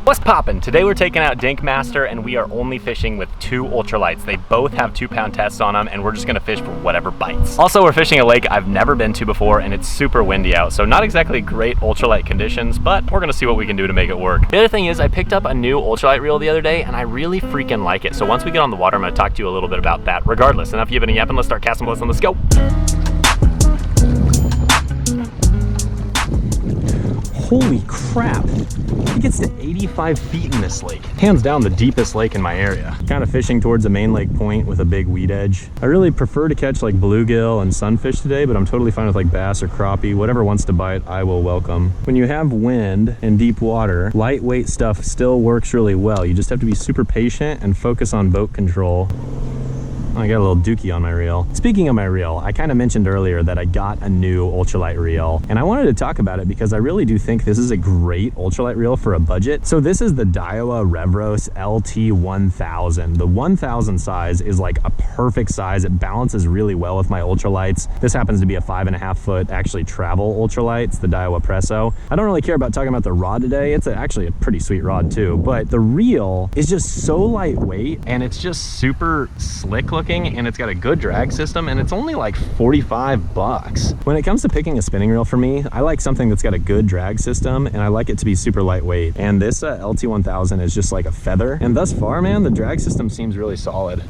What's poppin'? Today we're taking out Dinkmaster and we are only fishing with 2 ultralights. They both have 2-pound tests on them and we're just gonna fish for whatever bites. Also, we're fishing a lake I've never been to before and it's super windy out, so not exactly great ultralight conditions, but we're gonna see what we can do to make it work. The other thing is I picked up a new ultralight reel the other day and I really freaking like it. So once we get on the water, I'm gonna talk to you a little bit about that. Regardless, enough yipping and yapping, let's start casting bliss on the scope. Holy crap, it gets to 85 feet in this lake. Hands down the deepest lake in my area. Kind of fishing towards a main lake point with a big weed edge. I really prefer to catch like bluegill and sunfish today, but I'm totally fine with like bass or crappie. Whatever wants to bite, I will welcome. When you have wind and deep water, lightweight stuff still works really well. You just have to be super patient and focus on boat control. I got a little dookie on my reel. Speaking of my reel, I kind of mentioned earlier that I got a new ultralight reel and I wanted to talk about it because I really do think this is a great ultralight reel for a budget. So this is the Daiwa Revros LT1000. The 1000 size is like a perfect size. It balances really well with my ultralights. This happens to be a 5.5 foot actually travel ultralight. It's the Daiwa Presso. I don't really care about talking about the rod today. It's actually a pretty sweet rod too, but the reel is just so lightweight and it's just super slick looking, and it's got a good drag system, and it's only like 45 bucks. When it comes to picking a spinning reel for me, I like something that's got a good drag system and I like it to be super lightweight, and this LT1000 is just like a feather, and thus far, man, the drag system seems really solid.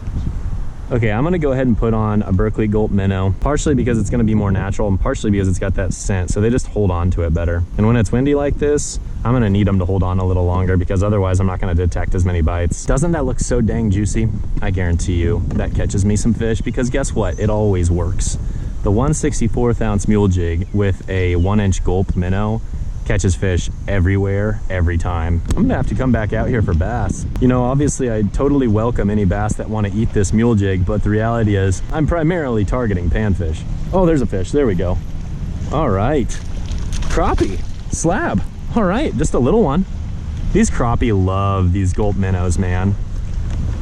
Okay, I'm gonna go ahead and put on a Berkeley Gulp minnow, partially because it's gonna be more natural and partially because it's got that scent, so they just hold on to it better. And when it's windy like this, I'm gonna need them to hold on a little longer because otherwise I'm not gonna detect as many bites. Doesn't that look so dang juicy? I guarantee you that catches me some fish, because guess what? It always works. The 1/64 ounce mule jig with a 1-inch gulp minnow catches fish everywhere, every time. I'm gonna have to come back out here for bass. You know, obviously I totally welcome any bass that want to eat this mule jig, but the reality is I'm primarily targeting panfish. Oh, there's a fish, there we go. All right, crappie, slab. All right, just a little one. These crappie love these gulp minnows, man.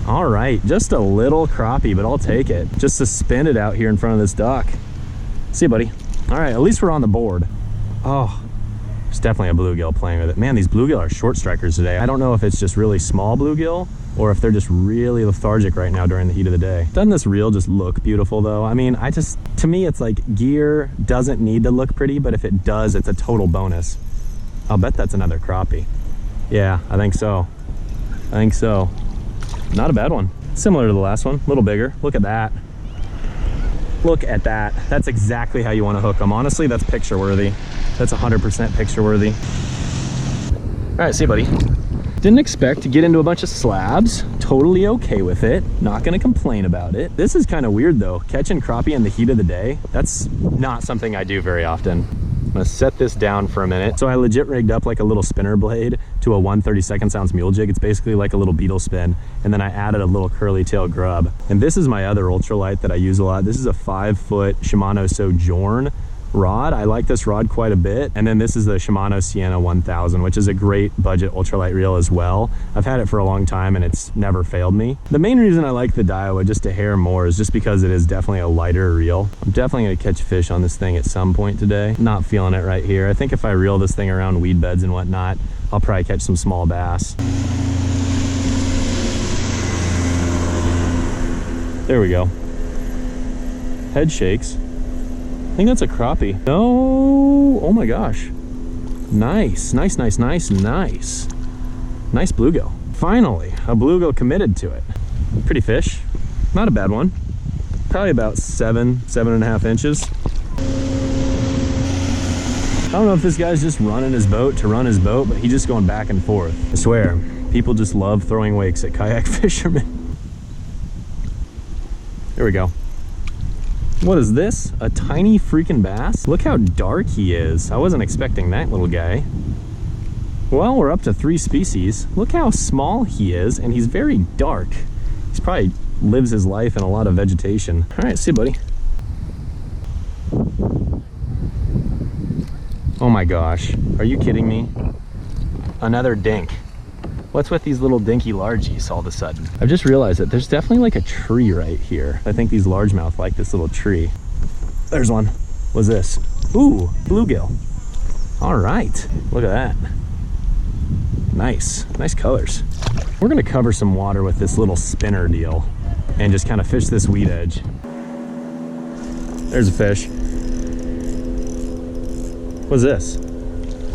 All right, just a little crappie, but I'll take it. Just suspended out here in front of this dock. See you, buddy. All right, at least we're on the board. Oh, there's definitely a bluegill playing with it. Man, these bluegill are short strikers today. I don't know if it's just really small bluegill or if they're just really lethargic right now during the heat of the day. Doesn't this reel just look beautiful though? I mean, to me, it's like gear doesn't need to look pretty, but if it does, it's a total bonus. I'll bet that's another crappie. Yeah, I think so. I think so. Not a bad one. Similar to the last one, a little bigger. Look at that. Look at that. That's exactly how you want to hook them. Honestly, that's picture worthy. That's 100% picture worthy. All right, see you, buddy. Didn't expect to get into a bunch of slabs. Totally okay with it. Not gonna complain about it. This is kind of weird though. Catching crappie in the heat of the day, that's not something I do very often. I'm gonna set this down for a minute. So I legit rigged up like a little spinner blade to a 1/32 ounce mule jig. It's basically like a little beetle spin. And then I added a little curly tail grub. And this is my other ultralight that I use a lot. This is a 5-foot Shimano Sojourn rod. I like this rod quite a bit. And then this is the Shimano Sienna 1000, which is a great budget ultralight reel as well. I've had it for a long time and it's never failed me. The main reason I like the Daiwa just a hair more is just because it is definitely a lighter reel. I'm definitely gonna catch fish on this thing at some point today. Not feeling it right here. I think if I reel this thing around weed beds and whatnot, I'll probably catch some small bass. There we go. Head shakes. I think that's a crappie. No, oh my gosh. Nice, nice, nice, nice, nice. Nice bluegill. Finally, a bluegill committed to it. Pretty fish, not a bad one. Probably about 7.5 inches. I don't know if this guy's just running his boat to run his boat, but he's just going back and forth. I swear, people just love throwing wakes at kayak fishermen. There we go. What is this? A tiny freaking bass? Look how dark he is. I wasn't expecting that little guy. Well, we're up to 3 species. Look how small he is, and he's very dark. He's probably lives his life in a lot of vegetation. All right, see you, buddy. Oh my gosh, are you kidding me? Another dink. What's with these little dinky largies all of a sudden? I've just realized that there's definitely like a tree right here. I think these largemouth like this little tree. There's one. What's this? Ooh, bluegill. All right, look at that. Nice, nice colors. We're gonna cover some water with this little spinner deal and just kind of fish this weed edge. There's a fish. What's this?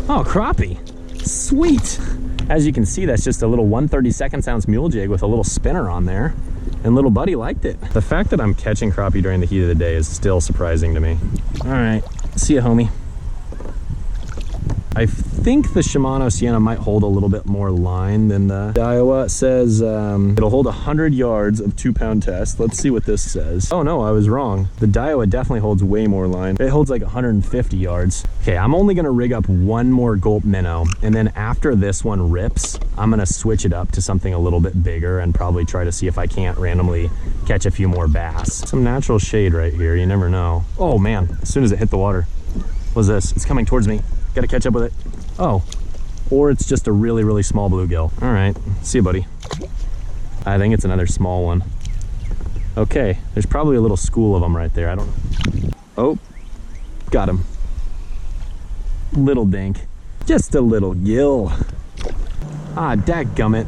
Oh, crappie. Sweet. As you can see, that's just a little 1/32 ounce mule jig with a little spinner on there. And little buddy liked it. The fact that I'm catching crappie during the heat of the day is still surprising to me. All right, see ya, homie. I think the Shimano Sienna might hold a little bit more line than the Daiwa. It says it'll hold 100 yards of 2-pound test. Let's see what this says. Oh no, I was wrong. The Daiwa definitely holds way more line. It holds like 150 yards. Okay, I'm only gonna rig up one more gulp minnow, and then after this one rips, I'm gonna switch it up to something a little bit bigger and probably try to see if I can't randomly catch a few more bass. Some natural shade right here, you never know. Oh man, as soon as it hit the water. What's this? It's coming towards me. Gotta catch up with it. Oh, or it's just a really, really small bluegill. All right, see you, buddy. I think it's another small one. Okay, there's probably a little school of them right there. I don't know. Oh, got him. Little dink, just a little gill. Ah, dadgummit.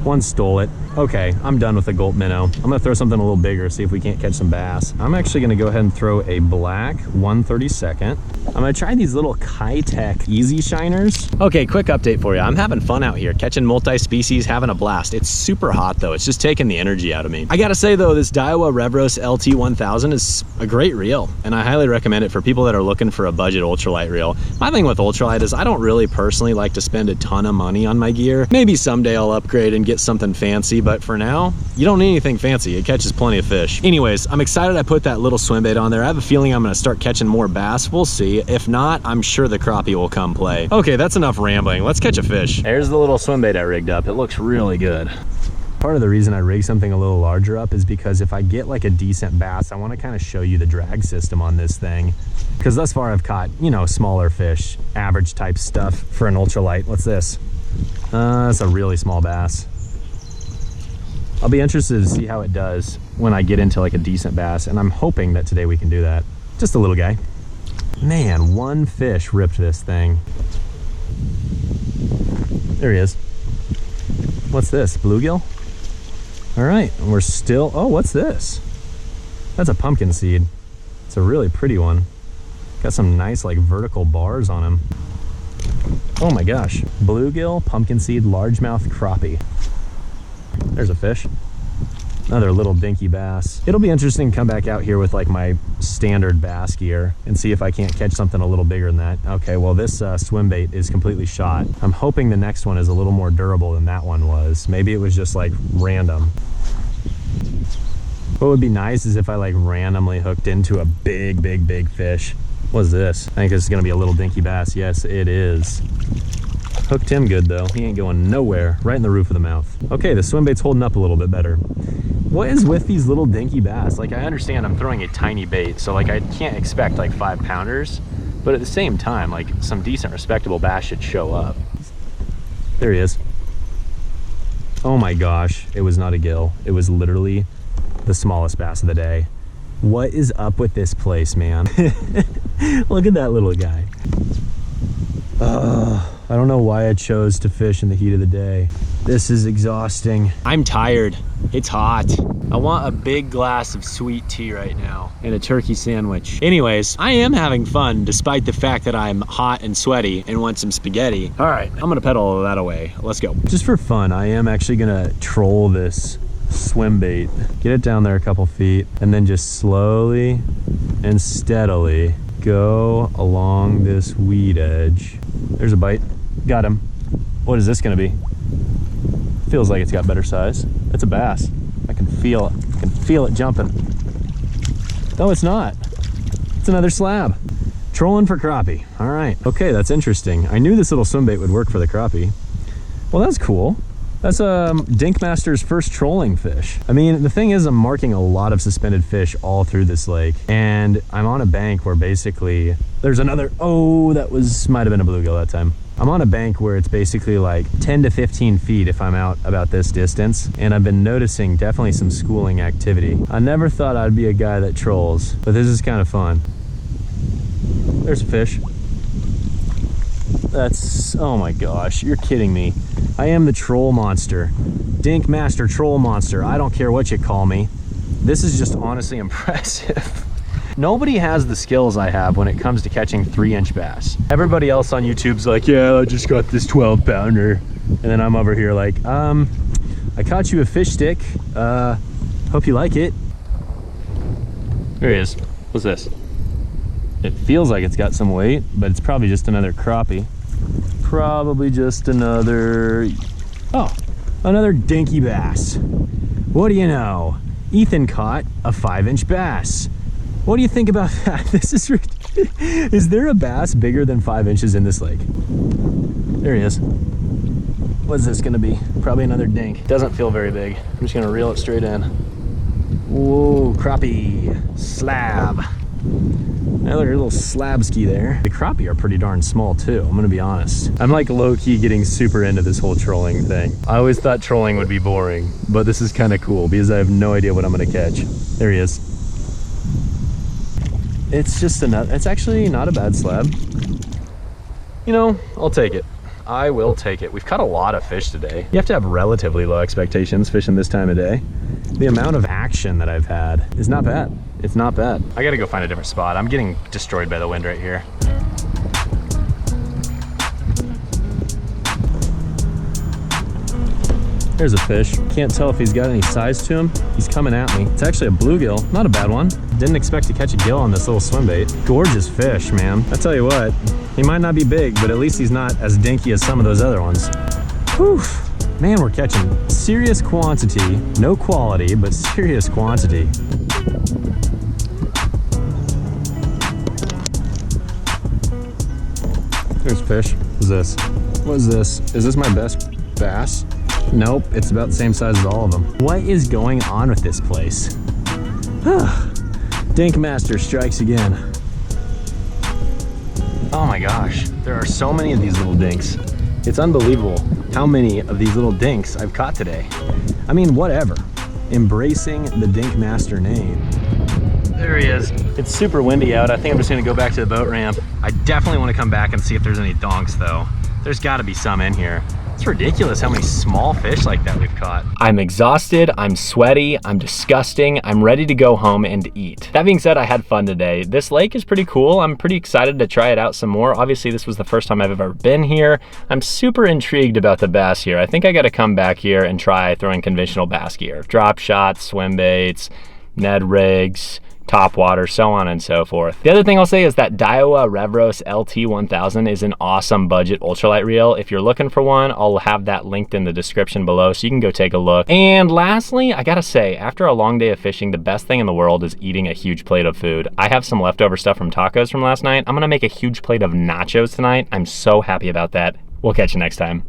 One stole it. Okay, I'm done with the gulp minnow. I'm gonna throw something a little bigger, see if we can't catch some bass. I'm actually gonna go ahead and throw a black 1/32. I'm gonna try these little Kitech easy shiners. Okay, quick update for you. I'm having fun out here, catching multi-species, having a blast. It's super hot though. It's just taking the energy out of me. I gotta say though, this Daiwa Revros LT 1000 is a great reel, and I highly recommend it for people that are looking for a budget ultralight reel. My thing with ultralight is I don't really personally like to spend a ton of money on my gear. Maybe someday I'll upgrade and get something fancy, but for now, you don't need anything fancy. It catches plenty of fish. Anyways, I'm excited I put that little swim bait on there. I have a feeling I'm gonna start catching more bass. We'll see. If not, I'm sure the crappie will come play. Okay, that's enough rambling. Let's catch a fish. There's the little swim bait I rigged up. It looks really good. Part of the reason I rig something a little larger up is because if I get like a decent bass, I want to kind of show you the drag system on this thing. Because thus far I've caught, you know, smaller fish, average type stuff for an ultralight. What's this? That's a really small bass. I'll be interested to see how it does when I get into like a decent bass, and I'm hoping that today we can do that. Just a little guy. Man, one fish ripped this thing. There he is. What's this, bluegill? All right, we're still, oh, what's this? That's a pumpkin seed. It's a really pretty one. Got some nice like vertical bars on him. Oh my gosh, bluegill, pumpkin seed, largemouth crappie. There's a fish. Another little dinky bass. It'll be interesting to come back out here with like my standard bass gear and see if I can't catch something a little bigger than that. Okay, well this swim bait is completely shot. I'm hoping the next one is a little more durable than that one was. Maybe it was just like random. What would be nice is if I like randomly hooked into a big fish. What's this? I think this is gonna be a little dinky bass. Yes, it is. Hooked him good though. He ain't going nowhere. Right in the roof of the mouth. Okay, the swim bait's holding up a little bit better. What is with these little dinky bass? Like, I understand I'm throwing a tiny bait, so like I can't expect like 5-pounders, but at the same time, like some decent respectable bass should show up. There he is. Oh my gosh, it was not a gill. It was literally the smallest bass of the day. What is up with this place, man? Look at that little guy. I don't know why I chose to fish in the heat of the day. This is exhausting. I'm tired. It's hot. I want a big glass of sweet tea right now and a turkey sandwich. Anyways, I am having fun despite the fact that I'm hot and sweaty and want some spaghetti. All right, I'm gonna pedal all that away. Let's go. Just for fun, I am actually gonna troll this swim bait. Get it down there a couple feet and then just slowly and steadily go along this weed edge. There's a bite. Got him. What is this gonna be? Feels like it's got better size. It's a bass. I can feel it. I can feel it jumping. No, it's not. It's another slab. Trolling for crappie. All right. Okay, that's interesting. I knew this little swim bait would work for the crappie. Well, that's cool. That's Dinkmaster's first trolling fish. I mean, the thing is, I'm marking a lot of suspended fish all through this lake, and I'm on a bank where basically there's another, oh, that might have been a bluegill that time. I'm on a bank where it's basically like 10 to 15 feet if I'm out about this distance, and I've been noticing definitely some schooling activity. I never thought I'd be a guy that trolls, but this is kind of fun. There's a fish. That's, oh my gosh, you're kidding me. I am the troll monster. Dinkmaster troll monster. I don't care what you call me. This is just honestly impressive. Nobody has the skills I have when it comes to catching 3-inch bass. Everybody else on YouTube's like, yeah, I just got this 12-pounder. And then I'm over here like, I caught you a fish stick. Hope you like it. There he is. What's this? It feels like it's got some weight, but it's probably just another crappie. Probably just another, oh, another dinky bass. What do you know? Ethan caught a 5-inch bass. What do you think about that? This is ridiculous. Is there a bass bigger than 5 inches in this lake? There he is. What's this gonna be? Probably another dink. Doesn't feel very big. I'm just gonna reel it straight in. Whoa, crappie, slab. Another little slab ski there. The crappie are pretty darn small too, I'm gonna be honest. I'm like low-key getting super into this whole trolling thing. I always thought trolling would be boring, but this is kind of cool because I have no idea what I'm gonna catch. There he is. It's just it's actually not a bad slab. You know, I'll take it. I will take it. We've caught a lot of fish today. You have to have relatively low expectations fishing this time of day. The amount of action that I've had is not bad. It's not bad. I gotta go find a different spot. I'm getting destroyed by the wind right here. There's a fish. Can't tell if he's got any size to him. He's coming at me. It's actually a bluegill. Not a bad one. Didn't expect to catch a gill on this little swim bait. Gorgeous fish, man. I tell you what, he might not be big, but at least he's not as dinky as some of those other ones. Whew. Man, we're catching serious quantity. No quality, but serious quantity. There's fish. What is this? What is this? Is this my best bass? Nope, it's about the same size as all of them. What is going on with this place? Dinkmaster strikes again. Oh my gosh, there are so many of these little dinks. It's unbelievable how many of these little dinks I've caught today. I mean, whatever. Embracing the Dinkmaster name. There he is. It's super windy out. I think I'm just gonna go back to the boat ramp. I definitely wanna come back and see if there's any donks though. There's gotta be some in here. It's ridiculous how many small fish like that we've caught. I'm exhausted, I'm sweaty, I'm disgusting, I'm ready to go home and eat. That being said, I had fun today. This lake is pretty cool. I'm pretty excited to try it out some more. Obviously, this was the first time I've ever been here. I'm super intrigued about the bass here. I think I gotta come back here and try throwing conventional bass gear. Drop shots, swim baits, Ned rigs, top water, so on and so forth. The other thing I'll say is that Daiwa Revros LT1000 is an awesome budget ultralight reel. If you're looking for one, I'll have that linked in the description below so you can go take a look. And lastly, I gotta say, after a long day of fishing, the best thing in the world is eating a huge plate of food. I have some leftover stuff from tacos from last night. I'm gonna make a huge plate of nachos tonight. I'm so happy about that. We'll catch you next time.